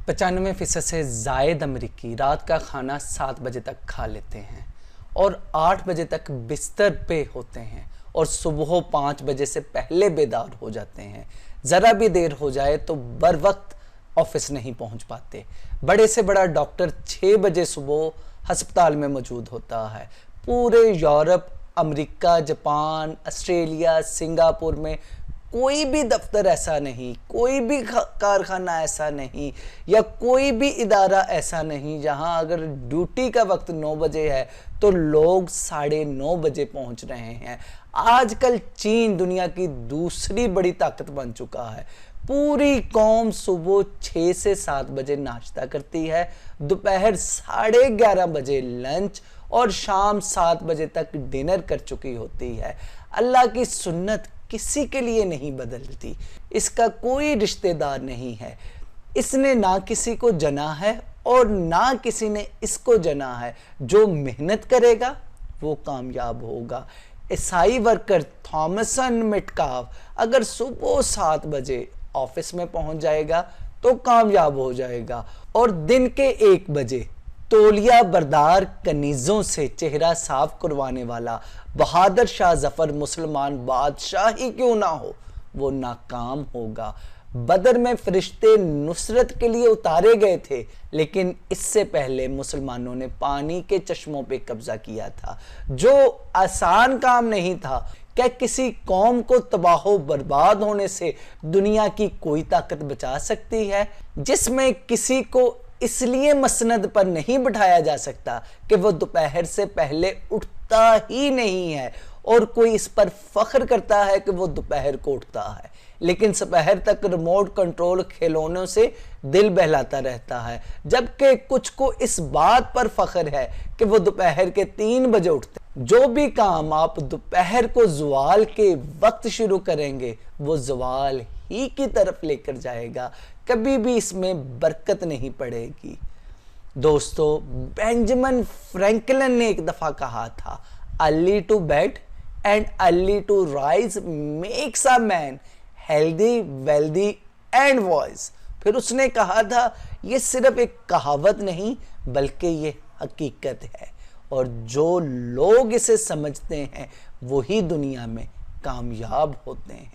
95% से ज़ायद अमरीकी रात का खाना 7 बजे तक खा लेते हैं और 8 बजे तक बिस्तर पे होते हैं और सुबह 5 बजे से पहले बेदार हो जाते हैं। ज़रा भी देर हो जाए तो बर वक्त ऑफिस नहीं पहुंच पाते। बड़े से बड़ा डॉक्टर 6 बजे सुबह अस्पताल में मौजूद होता है। पूरे Europe, America, Japan, Australia, Singapore में कोई भी दफ्तर ऐसा नहीं, कोई भी कारखाना ऐसा नहीं या कोई भी इदारा ऐसा नहीं जहां अगर ड्यूटी का वक्त 9 बजे है तो लोग 9:30 बजे पहुंच रहे हैं। आजकल चीन दुनिया की दूसरी बड़ी ताकत बन चुका है। पूरी कौम सुबह 6 से 7 बजे नाश्ता करती है, दोपहर 11:30 बजे लंच और शाम 7 बजे तक डिनर कर चुकी होती है। अल्लाह की सुन्नत किसी के लिए नहीं बदलती। इसका कोई रिश्तेदार नहीं है। इसने ना किसी को जना है और ना किसी ने इसको जना है। जो मेहनत करेगा वो कामयाब होगा। ईसाई वर्कर थॉमसन मेटकाव अगर सुबह 7 बजे ऑफिस में पहुंच जाएगा तो कामयाब हो जाएगा और दिन के 1 बजे तौलिया बरदार कनीजों से चेहरा साफ करवाने वाला बहादुर शाह जफर मुसलमान बादशाह ही क्यों ना हो, वो नाकाम होगा। बदर में फरिश्ते नुसरत के लिए उतारे गए थे, लेकिन इससे पहले मुसलमानों ने पानी के चश्मों पे कब्जा किया था, जो आसान काम नहीं था। क्या किसी कौम को तबाह बर्बाद होने से दुनिया की कोई ताकत बचा सकती है? जिसमें किसी को इसलिए मसनद पर नहीं बिठाया जा सकता कि वो दोपहर से पहले उठता ही नहीं है और कोई इस पर फख्र करता है कि वो दोपहर को उठता है, लेकिन दोपहर तक रिमोट कंट्रोल खिलौनों से दिल बहलाता रहता है। जबकि कुछ को इस बात पर फख्र है कि वो दोपहर के 3 बजे उठते हैं। जो भी काम आप दोपहर को ज़वाल के वक्त शुरू करेंगे वो ज़वाल ही की तरफ लेकर जाएगा, कभी भी इसमें बरकत नहीं पड़ेगी। दोस्तों, बेंजामिन फ्रैंकलिन ने एक दफा कहा था, early to bed and early to rise makes a man healthy, wealthy and wise. फिर उसने कहा था, ये सिर्फ एक कहावत नहीं बल्कि ये हकीकत है और जो लोग इसे समझते हैं वही दुनिया में कामयाब होते हैं।